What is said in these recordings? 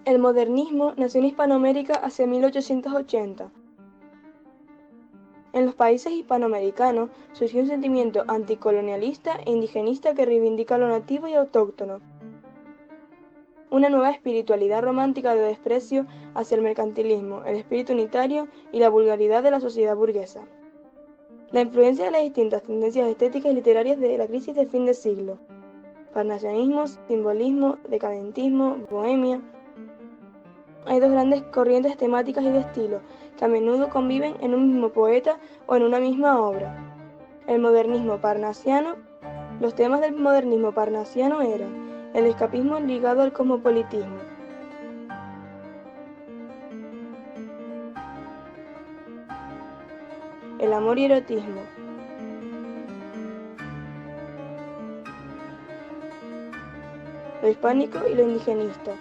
El modernismo nació en Hispanoamérica hacia 1880. En los países hispanoamericanos surgió un sentimiento anticolonialista e indigenista que reivindica lo nativo y autóctono. Una nueva espiritualidad romántica de desprecio hacia el mercantilismo, el espíritu unitario y la vulgaridad de la sociedad burguesa. La influencia de las distintas tendencias estéticas y literarias de la crisis de fin de siglo. Parnasianismo, simbolismo, decadentismo, bohemia. Hay dos grandes corrientes temáticas y de estilo, que a menudo conviven en un mismo poeta o en una misma obra. El modernismo parnasiano. Los temas del modernismo parnasiano eran el escapismo ligado al cosmopolitismo, el amor y erotismo, lo hispánico y lo indigenista.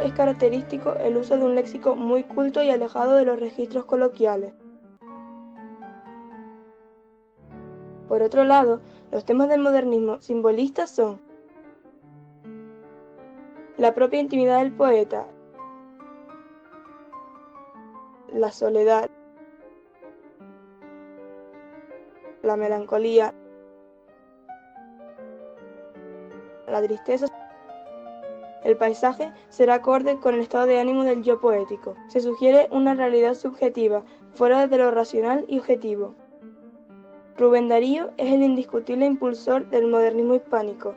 Es característico el uso de un léxico muy culto y alejado de los registros coloquiales. Por otro lado, los temas del modernismo simbolista son la propia intimidad del poeta, la soledad, la melancolía, la tristeza. El paisaje será acorde con el estado de ánimo del yo poético. Se sugiere una realidad subjetiva, fuera de lo racional y objetivo. Rubén Darío es el indiscutible impulsor del modernismo hispánico,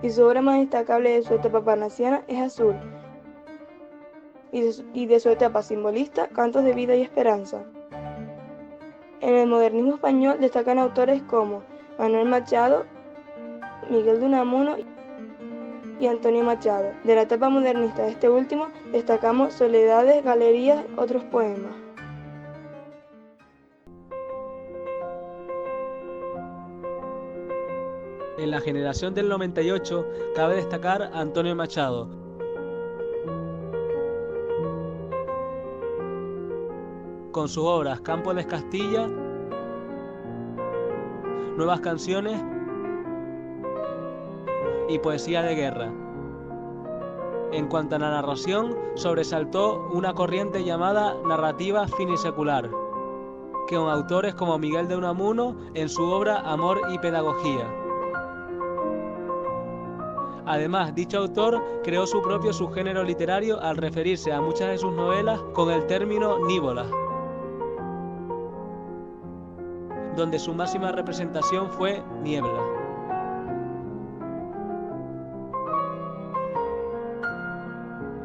y su obra más destacable de su etapa parnasiana es Azul, y de su etapa simbolista, Cantos de vida y esperanza. En el modernismo español destacan autores como Manuel Machado, Miguel de Unamuno y Antonio Machado. De la etapa modernista de este último destacamos Soledades, Galerías, otros poemas. En la generación del 98 cabe destacar a Antonio Machado. Con sus obras Campo de Castilla, Nuevas canciones y Poesía de guerra. En cuanto a la narración, sobresaltó una corriente llamada narrativa finisecular, con autores como Miguel de Unamuno en su obra Amor y Pedagogía. Además, dicho autor creó su propio subgénero literario al referirse a muchas de sus novelas con el término nívola, donde su máxima representación fue Niebla.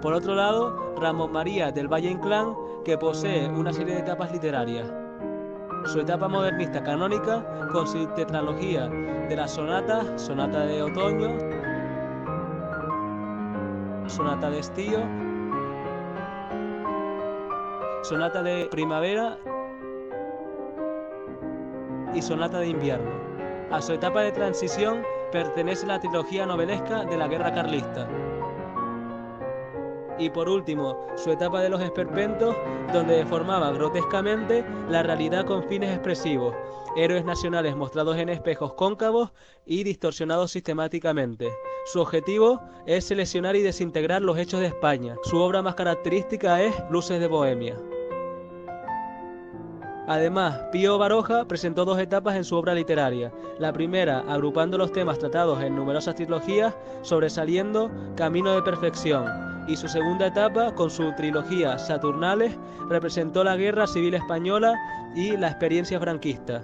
Por otro lado, Ramón María del Valle Inclán, que posee una serie de etapas literarias. Su etapa modernista canónica, con su tetralogía de las sonatas, sonata de otoño, sonata de estío, sonata de primavera y sonata de invierno. A su etapa de transición pertenece la trilogía novelesca de la Guerra Carlista. Y por último, su etapa de los esperpentos, donde deformaba grotescamente la realidad con fines expresivos, héroes nacionales mostrados en espejos cóncavos y distorsionados sistemáticamente. Su objetivo es seleccionar y desintegrar los hechos de España. Su obra más característica es Luces de Bohemia. Además, Pío Baroja presentó dos etapas en su obra literaria. La primera, agrupando los temas tratados en numerosas trilogías, sobresaliendo Camino de Perfección, y su segunda etapa, con su trilogía Saturnales, representó la Guerra Civil Española y la experiencia franquista.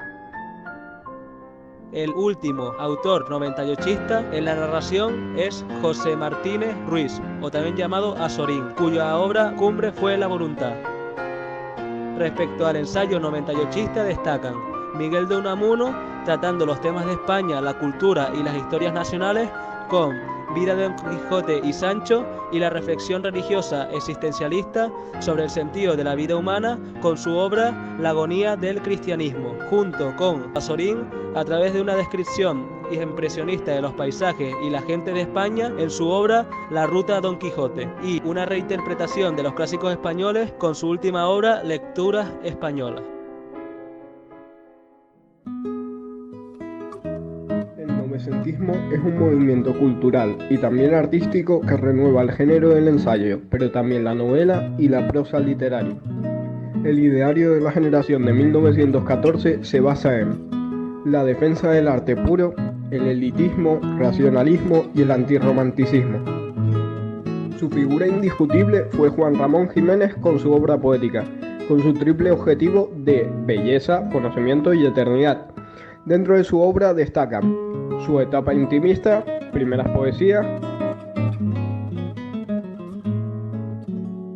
El último autor 98ista en la narración es José Martínez Ruiz, o también llamado Azorín, cuya obra cumbre fue La Voluntad. Respecto al ensayo 98ista destacan Miguel de Unamuno, tratando los temas de España, la cultura y las historias nacionales, con Vida de Don Quijote y Sancho, y la reflexión religiosa existencialista sobre el sentido de la vida humana, con su obra La agonía del cristianismo, junto con Azorín, a través de una descripción impresionista de los paisajes y la gente de España en su obra La ruta Don Quijote, y una reinterpretación de los clásicos españoles con su última obra Lecturas españolas. El nome novecentismo es un movimiento cultural y también artístico que renueva el género del ensayo, pero también la novela y la prosa literaria. El ideario de la generación de 1914 se basa en la defensa del arte puro, el elitismo, racionalismo y el antirromanticismo. Su figura indiscutible fue Juan Ramón Jiménez con su obra poética, con su triple objetivo de belleza, conocimiento y eternidad. Dentro de su obra destacan su etapa intimista, primeras poesías,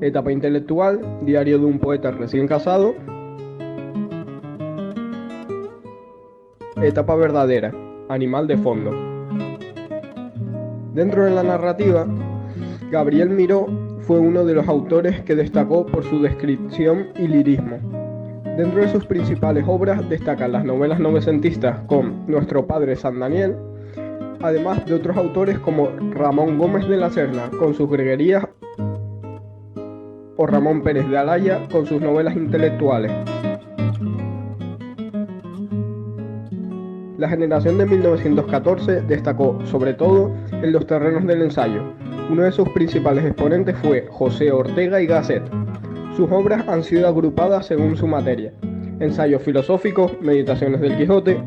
etapa intelectual, diario de un poeta recién casado, etapa verdadera, animal de fondo. Dentro de la narrativa, Gabriel Miró fue uno de los autores que destacó por su descripción y lirismo. Dentro de sus principales obras destacan las novelas novecentistas con Nuestro Padre San Daniel, además de otros autores como Ramón Gómez de la Serna con sus greguerías o Ramón Pérez de Alaya con sus novelas intelectuales. La generación de 1914 destacó sobre todo en los terrenos del ensayo. Uno de sus principales exponentes fue José Ortega y Gasset. Sus obras han sido agrupadas según su materia: ensayos filosóficos, meditaciones del Quijote,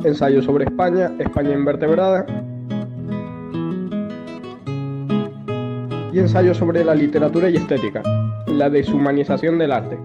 ensayo sobre España, España invertebrada y ensayo sobre la literatura y estética, la deshumanización del arte.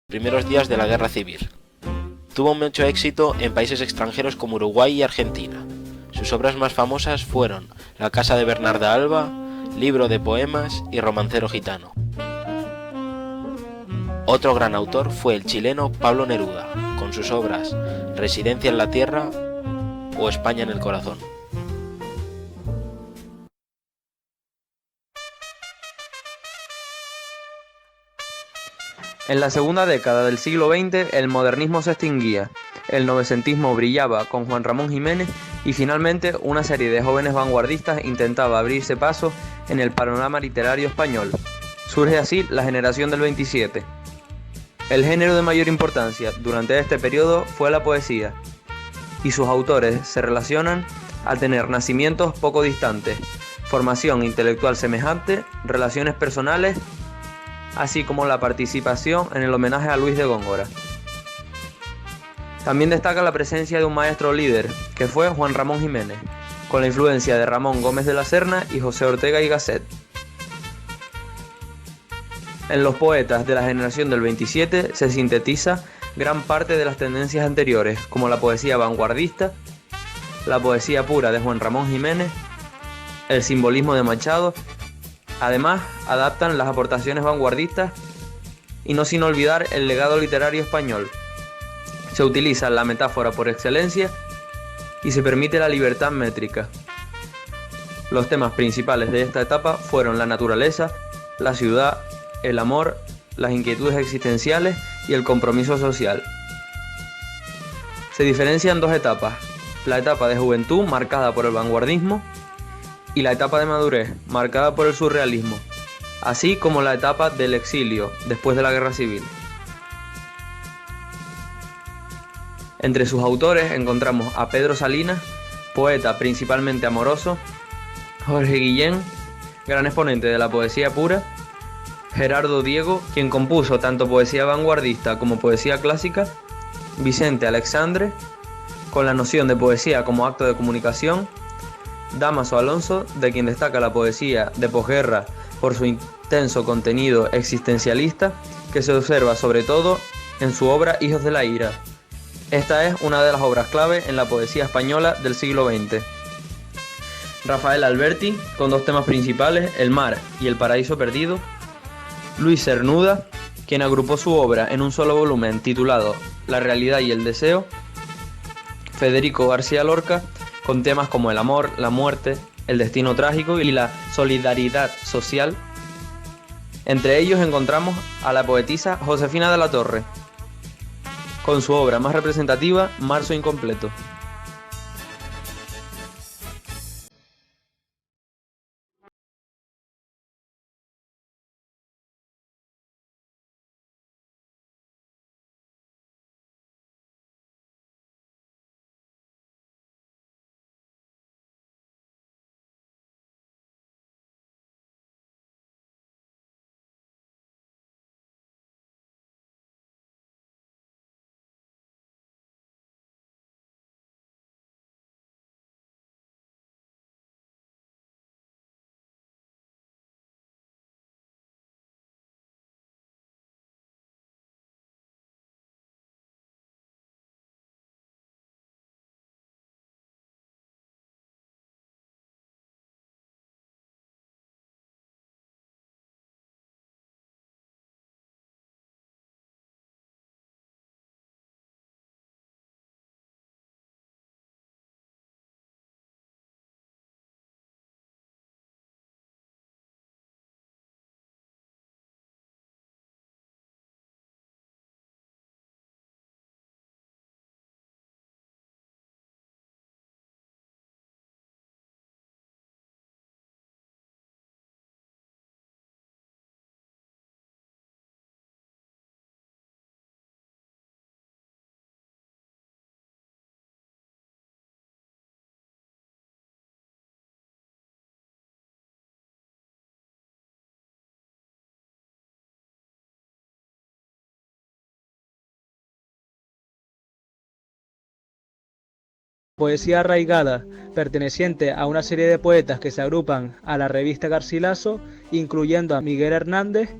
Primeros días de la Guerra Civil. Tuvo mucho éxito en países extranjeros como Uruguay y Argentina. Sus obras más famosas fueron La casa de Bernarda Alba, Libro de poemas y Romancero gitano. Otro gran autor fue el chileno Pablo Neruda, con sus obras Residencia en la tierra o España en el corazón. En la segunda década del siglo XX, el modernismo se extinguía, el novecentismo brillaba con Juan Ramón Jiménez y finalmente una serie de jóvenes vanguardistas intentaba abrirse paso en el panorama literario español. Surge así la generación del 27. El género de mayor importancia durante este periodo fue la poesía, y sus autores se relacionan al tener nacimientos poco distantes, formación intelectual semejante, relaciones personales, así como la participación en el homenaje a Luis de Góngora. También destaca la presencia de un maestro líder, que fue Juan Ramón Jiménez, con la influencia de Ramón Gómez de la Serna y José Ortega y Gasset. En los poetas de la generación del 27 se sintetiza gran parte de las tendencias anteriores, como la poesía vanguardista, la poesía pura de Juan Ramón Jiménez, el simbolismo de Machado. Además, adaptan las aportaciones vanguardistas y no sin olvidar el legado literario español. Se utiliza la metáfora por excelencia y se permite la libertad métrica. Los temas principales de esta etapa fueron la naturaleza, la ciudad, el amor, las inquietudes existenciales y el compromiso social. Se diferencian dos etapas: la etapa de juventud, marcada por el vanguardismo, y la etapa de madurez, marcada por el surrealismo, así como la etapa del exilio, después de la Guerra Civil. Entre sus autores encontramos a Pedro Salinas, poeta principalmente amoroso, Jorge Guillén, gran exponente de la poesía pura, Gerardo Diego, quien compuso tanto poesía vanguardista como poesía clásica, Vicente Alexandre, con la noción de poesía como acto de comunicación, Dámaso Alonso, de quien destaca la poesía de posguerra por su intenso contenido existencialista, que se observa sobre todo en su obra Hijos de la Ira. Esta es una de las obras clave en la poesía española del siglo XX. Rafael Alberti, con dos temas principales, El mar y El paraíso perdido. Luis Cernuda, quien agrupó su obra en un solo volumen titulado La realidad y el deseo. Federico García Lorca, con temas como el amor, la muerte, el destino trágico y la solidaridad social. Entre ellos encontramos a la poetisa Josefina de la Torre, con su obra más representativa, Marzo incompleto. Poesía arraigada, perteneciente a una serie de poetas que se agrupan a la revista Garcilaso, incluyendo a Miguel Hernández.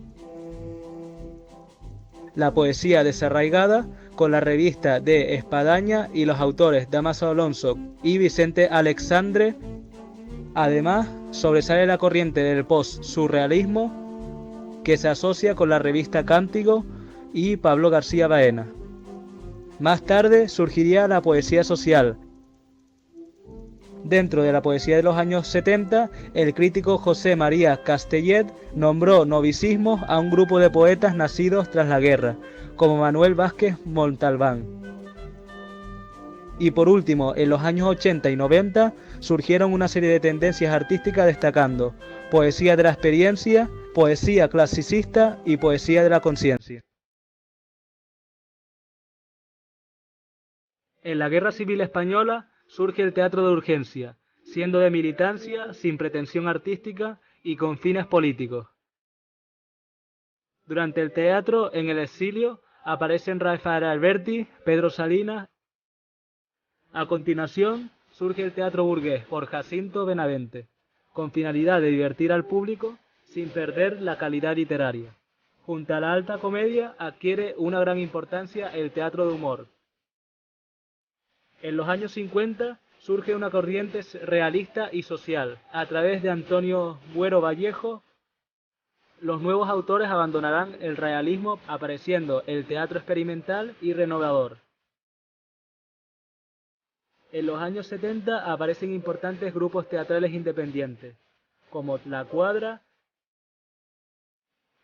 La poesía desarraigada, con la revista de Espadaña y los autores Dámaso Alonso y Vicente Alexandre. Además, sobresale la corriente del post-surrealismo, que se asocia con la revista Cántico y Pablo García Baena. Más tarde surgiría la poesía social. Dentro de la poesía de los años 70, el crítico José María Castellet nombró novicismos a un grupo de poetas nacidos tras la guerra, como Manuel Vázquez Montalbán. Y por último, en los años 80 y 90 surgieron una serie de tendencias artísticas destacando poesía de la experiencia, poesía clasicista y poesía de la conciencia. En la Guerra Civil Española surge el teatro de urgencia, siendo de militancia, sin pretensión artística y con fines políticos. Durante el teatro, en el exilio, aparecen Rafael Alberti, Pedro Salinas. A continuación, surge el teatro burgués por Jacinto Benavente, con finalidad de divertir al público sin perder la calidad literaria. Junto a la alta comedia adquiere una gran importancia el teatro de humor. En los años 50 surge una corriente realista y social. A través de Antonio Buero Vallejo, los nuevos autores abandonarán el realismo, apareciendo el teatro experimental y renovador. En los años 70 aparecen importantes grupos teatrales independientes, como La Cuadra,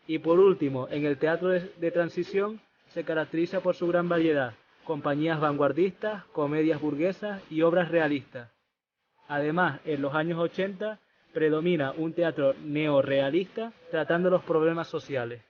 y por último, en el teatro de transición se caracteriza por su gran variedad, compañías vanguardistas, comedias burguesas y obras realistas. Además, en los años 80 predomina un teatro neorrealista tratando los problemas sociales.